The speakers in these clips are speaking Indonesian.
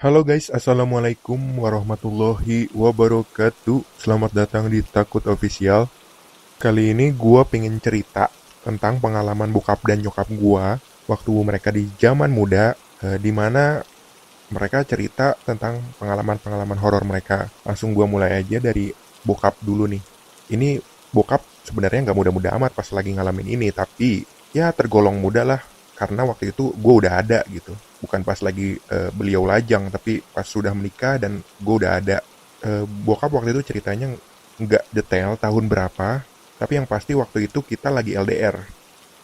Halo guys, Assalamualaikum warahmatullahi wabarakatuh. Selamat datang di Takut Official. Kali ini gua pengen cerita tentang pengalaman bokap dan nyokap gua waktu mereka di zaman muda, di mana mereka cerita tentang pengalaman-pengalaman horor mereka. Langsung gua mulai aja dari bokap dulu nih. Ini bokap sebenarnya nggak muda-muda amat pas lagi ngalamin ini, tapi ya tergolong muda lah karena waktu itu gue udah ada gitu. Bukan pas lagi beliau lajang, tapi pas sudah menikah dan gue udah ada. Bokap waktu itu ceritanya nggak detail tahun berapa, tapi yang pasti waktu itu kita lagi LDR.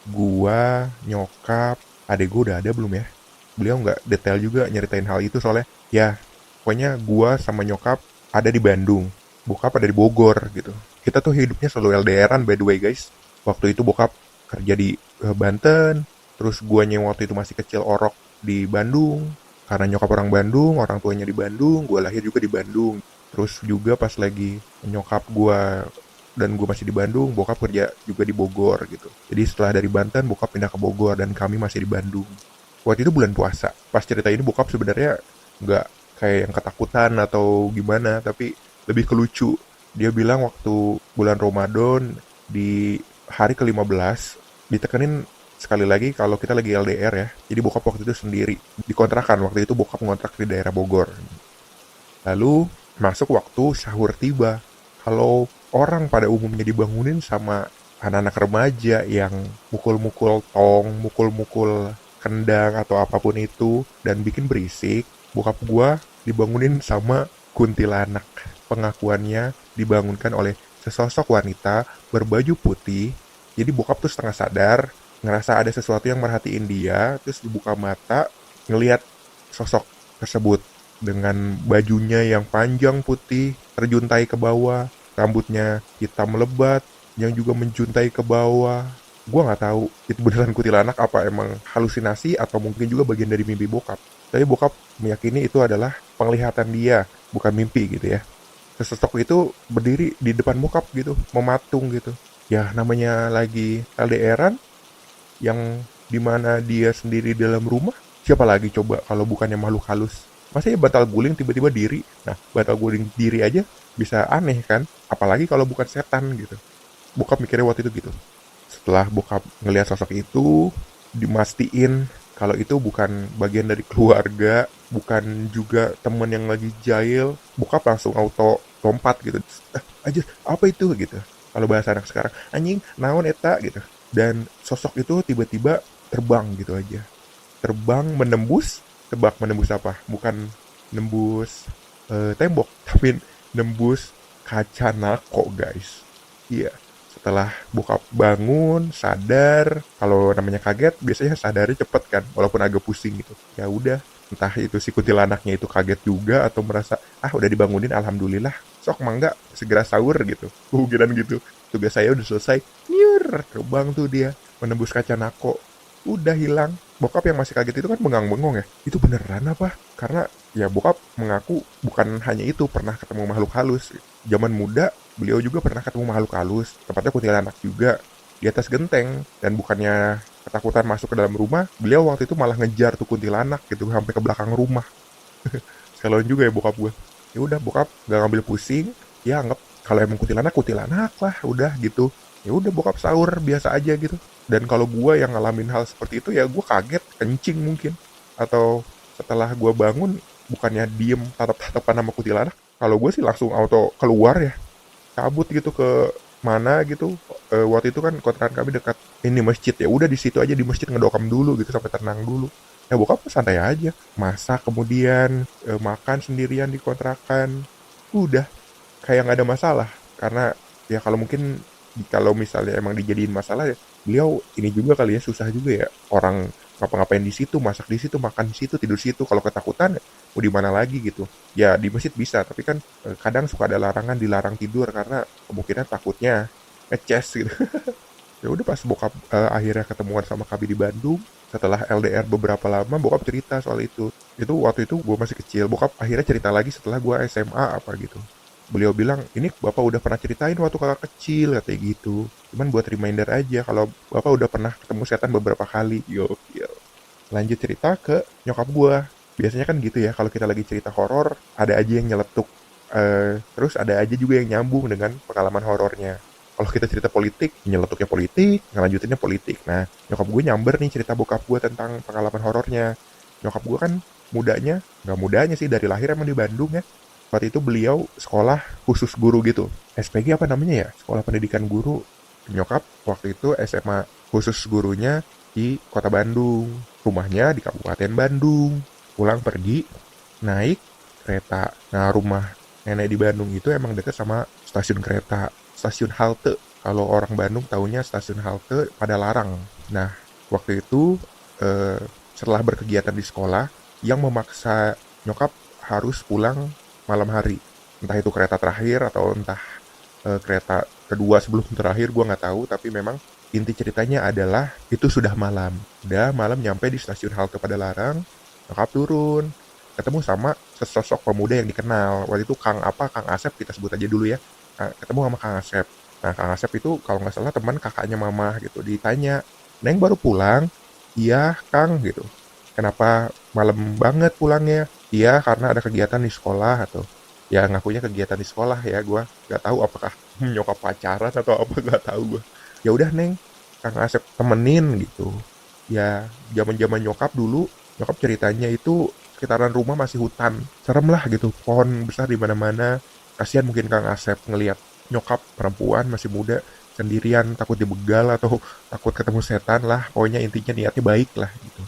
Gua, nyokap, adek gue udah ada belum ya? Beliau nggak detail juga nyeritain hal itu soalnya ya pokoknya gua sama nyokap ada di Bandung, bokap ada di Bogor gitu. Kita tuh hidupnya selalu LDRan by the way guys. Waktu itu bokap kerja di Banten, terus guanya waktu itu masih kecil orok di Bandung. Karena nyokap orang Bandung, orang tuanya di Bandung, gua lahir juga di Bandung. Terus juga pas lagi nyokap gua dan gue masih di Bandung, bokap kerja juga di Bogor gitu. Jadi setelah dari Banten, bokap pindah ke Bogor dan kami masih di Bandung. Waktu itu bulan puasa. Pas cerita ini bokap sebenarnya nggak kayak yang ketakutan atau gimana, tapi lebih ke lucu. Dia bilang waktu bulan Ramadan di hari ke-15 ditekenin sekali lagi kalau kita lagi LDR ya. Jadi bokap waktu itu sendiri di kontrakan. Waktu itu bokap ngontrak di daerah Bogor. Lalu masuk waktu sahur tiba. Kalau orang pada umumnya dibangunin sama anak-anak remaja yang mukul-mukul tong, mukul-mukul kendang atau apapun itu dan bikin berisik, bokap gua dibangunin sama kuntilanak. Pengakuannya dibangunkan oleh sesosok wanita berbaju putih. Jadi bokap tuh setengah sadar, ngerasa ada sesuatu yang merhatiin dia, terus dibuka mata, ngelihat sosok tersebut dengan bajunya yang panjang putih, terjuntai ke bawah, rambutnya hitam lebat, yang juga menjuntai ke bawah. Gua nggak tahu itu beneran kuntilanak apa emang halusinasi atau mungkin juga bagian dari mimpi bokap. Tapi bokap meyakini itu adalah penglihatan dia, bukan mimpi gitu ya. Sesosok itu berdiri di depan bokap gitu, mematung gitu. Ya namanya lagi LDRan yang dimana dia sendiri dalam rumah, siapa lagi coba kalau bukannya makhluk halus? Masa ya bantal guling tiba-tiba diri? Nah, bantal guling diri aja bisa aneh kan? Apalagi kalau bukan setan gitu. Bokap mikirnya waktu itu gitu. Setelah bokap ngelihat sosok itu, dimastiin kalau itu bukan bagian dari keluarga, bukan juga temen yang lagi jahil, bokap langsung auto lompat gitu. Aja apa itu gitu. Kalau bahasa anak sekarang, anjing, naon eta gitu. Dan sosok itu tiba-tiba terbang gitu aja. Terbang menembus, tebak menembus apa? Bukan nembus tembok, tapi nembus kaca nako guys. Iya, setelah bokap bangun sadar, kalau namanya kaget biasanya sadarnya cepet kan walaupun agak pusing gitu. Ya udah, entah itu si kuntilanaknya itu kaget juga atau merasa udah dibangunin alhamdulillah, sok mangga segera sahur gitu, kemungkinan gitu. Tugas saya udah selesai, nyur terbang tuh dia menembus kaca nako, udah hilang. Bokap yang masih kaget itu kan bengang-bengong ya, itu beneran apa? Karena ya bokap mengaku bukan hanya itu pernah ketemu makhluk halus. Zaman muda beliau juga pernah ketemu makhluk halus, tepatnya kuntilanak juga, di atas genteng. Dan bukannya ketakutan masuk ke dalam rumah, beliau waktu itu malah ngejar tuh kuntilanak gitu sampai ke belakang rumah. Sekalian juga ya bokap gue. Ya udah bokap gak ngambil pusing, ya anggap kalau emang kuntilanak kuntilanak lah, udah gitu. Ya udah bokap sahur biasa aja gitu. Dan kalau gue yang ngalamin hal seperti itu ya gue kaget, kencing mungkin. Atau setelah gue bangun bukannya diem tatap-tatapan sama kuntilanak, kalau gue sih langsung auto keluar ya, cabut gitu ke mana gitu. Waktu itu kan kontrakan kami dekat ini masjid, ya udah di situ aja di masjid ngedokam dulu gitu sampai tenang dulu. Ya bokap santai aja, masak kemudian makan sendirian di kontrakan, udah kayak nggak ada masalah. Karena ya kalau mungkin kalau misalnya emang dijadiin masalah ya beliau ini juga kali ya, susah juga ya orang ngapa-ngapain di situ, masak di situ, makan di situ, tidur di situ. Kalau ketakutan mau di mana lagi gitu. Ya di masjid bisa, tapi kan kadang suka ada larangan dilarang tidur karena kemungkinan takutnya ngeces gitu. Ya udah pas bokap akhirnya ketemuan sama Kabi di Bandung, setelah LDR beberapa lama bokap cerita soal itu waktu itu gue masih kecil. Bokap akhirnya cerita lagi setelah gue SMA apa gitu. Beliau bilang ini bapak udah pernah ceritain waktu kakak kecil katanya gitu, cuman buat reminder aja kalau bapak udah pernah ketemu setan beberapa kali. Yo, lanjut cerita ke nyokap gue. Biasanya kan gitu ya, kalau kita lagi cerita horor, ada aja yang nyeletuk, terus ada aja juga yang nyambung dengan pengalaman horornya. Kalau kita cerita politik, nyeletuknya politik, ngelanjutinnya politik. Nah, nyokap gue nyamber nih cerita bokap gue tentang pengalaman horornya. Nyokap gue kan mudanya, nggak mudanya sih, dari lahir emang di Bandung ya. Waktu itu beliau sekolah khusus guru gitu. SPG apa namanya ya? Sekolah Pendidikan Guru. Nyokap waktu itu SMA khusus gurunya di kota Bandung. Rumahnya di Kabupaten Bandung. Pulang pergi, naik kereta. Nah, rumah nenek di Bandung itu emang deket sama stasiun kereta. Stasiun halte. Kalau orang Bandung taunya stasiun halte Padalarang. Nah, waktu itu setelah berkegiatan di sekolah, yang memaksa nyokap harus pulang malam hari. Entah itu kereta terakhir atau entah kereta kedua sebelum terakhir, gue nggak tahu. Tapi memang inti ceritanya adalah itu sudah malam. Udah malam nyampe di stasiun halte Padalarang, nyokap turun, ketemu sama sesosok pemuda yang dikenal. Waktu itu Kang apa, Kang Asep kita sebut aja dulu ya. Ketemu sama Kang Asep. Nah, Kang Asep itu kalau nggak salah teman kakaknya mama gitu. Ditanya, Neng baru pulang? Iya, Kang gitu. Kenapa malam banget pulangnya? Iya, karena ada kegiatan di sekolah atau ya ngakunya kegiatan di sekolah ya. Gua nggak tahu apakah nyokap pacaran atau apa, nggak tahu gua. Ya udah Neng, Kang Asep temenin gitu. Ya zaman-zaman nyokap dulu, nyokap ceritanya itu sekitaran rumah masih hutan. Serem lah gitu, pohon besar di mana-mana. Kasihan mungkin Kang Asep ngelihat nyokap perempuan masih muda sendirian, takut dibegal atau takut ketemu setan lah. Pokoknya intinya niatnya baik lah gitu.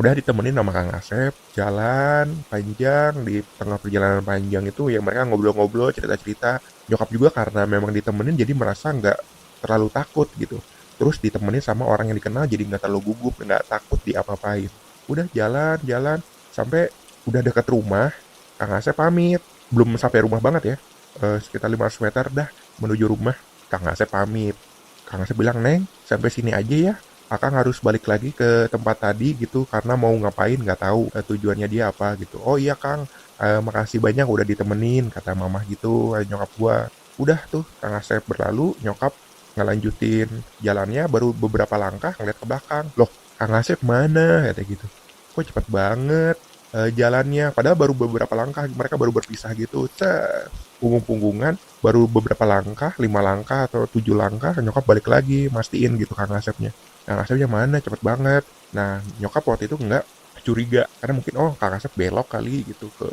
Udah ditemenin sama Kang Asep, jalan panjang. Di tengah perjalanan panjang itu ya mereka ngobrol-ngobrol, cerita-cerita. Nyokap juga karena memang ditemenin jadi merasa nggak terlalu takut gitu. Terus ditemenin sama orang yang dikenal jadi nggak terlalu gugup, nggak takut diapa-apain. Udah jalan-jalan sampai udah dekat rumah, Kang Asep pamit. Belum sampai rumah banget ya, sekitar 500 meter dah menuju rumah. Kang Asep pamit. Kang Asep bilang, Neng, sampai sini aja ya. Akang harus balik lagi ke tempat tadi gitu karena mau ngapain nggak tahu tujuannya dia apa gitu. Oh iya Kang, makasih banyak udah ditemenin kata mamah gitu, nyokap gua. Udah tuh Kang Asep berlalu, nyokap ngelanjutin jalannya baru beberapa langkah ngeliat ke belakang. Loh, Kang Asep mana? Kata gitu. Kok cepet banget jalannya. Padahal baru beberapa langkah, mereka baru berpisah gitu. Punggung-punggungan, baru beberapa langkah, 5 langkah atau 7 langkah, nyokap balik lagi, mastiin gitu Kang Asepnya. Kang Asepnya mana? Cepet banget. Nah, nyokap waktu itu nggak curiga, karena mungkin, oh Kang Asep belok kali gitu ke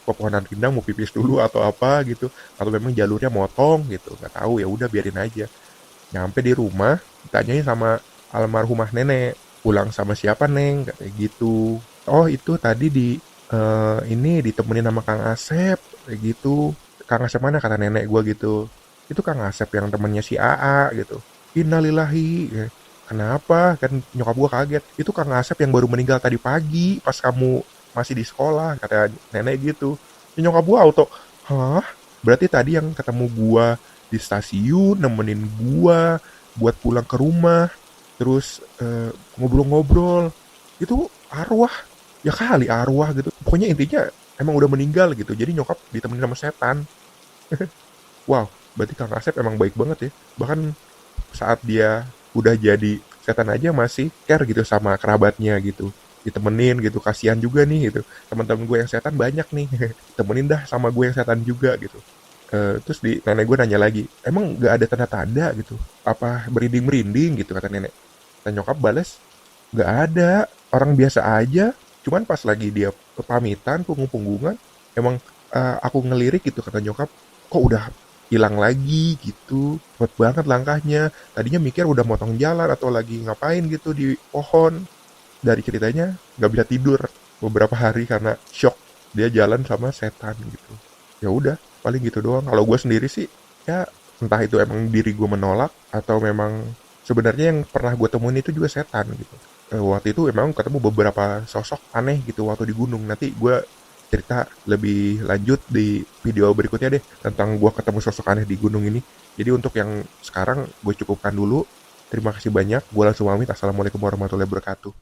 pepohonan rindang mau pipis dulu atau apa gitu, atau memang jalurnya motong gitu, nggak tahu. Ya udah biarin aja. Nyampe di rumah, ditanyain sama almarhumah nenek, pulang sama siapa Neng? Kayak gitu. Oh itu tadi ini ditemenin sama Kang Asep, kayak gitu. Kang Asep mana kata nenek gua gitu. Itu Kang Asep yang temennya si AA gitu. Innalillahi. Ya. Kenapa? Kan nyokap gua kaget. Itu Kang Asep yang baru meninggal tadi pagi pas kamu masih di sekolah, kata nenek gitu. Ya, nyokap gua auto, hah? Berarti tadi yang ketemu gua di stasiun, nemenin gua buat pulang ke rumah, terus ngobrol-ngobrol, itu arwah. Ya kali arwah gitu. Pokoknya intinya emang udah meninggal gitu. Jadi nyokap ditemenin sama setan. Wow, berarti Kang Asep emang baik banget ya. Bahkan saat dia udah jadi setan aja masih care gitu sama kerabatnya gitu. Ditemenin gitu, kasihan juga nih gitu. Teman-teman gue yang setan banyak nih. Temenin dah sama gue yang setan juga gitu. Terus nenek gue nanya lagi, emang gak ada tanda-tanda gitu? Apa merinding-merinding gitu kata nenek. Dan nyokap bales, gak ada, orang biasa aja. Cuman pas lagi dia pamitan, punggung-punggungan, emang aku ngelirik gitu kata nyokap, kok udah hilang lagi gitu. Cepet banget langkahnya. Tadinya mikir udah motong jalan atau lagi ngapain gitu di pohon. Dari ceritanya nggak bisa tidur beberapa hari karena shock dia jalan sama setan gitu. Ya udah, paling gitu doang. Kalau gue sendiri sih, ya entah itu emang diri gue menolak atau memang sebenarnya yang pernah gue temuin itu juga setan gitu. Waktu itu emang ketemu beberapa sosok aneh gitu waktu di gunung. Nanti gue cerita lebih lanjut di video berikutnya deh tentang gue ketemu sosok aneh di gunung ini. Jadi untuk yang sekarang gue cukupkan dulu. Terima kasih banyak. Gue langsung pamit. Assalamualaikum warahmatullahi wabarakatuh.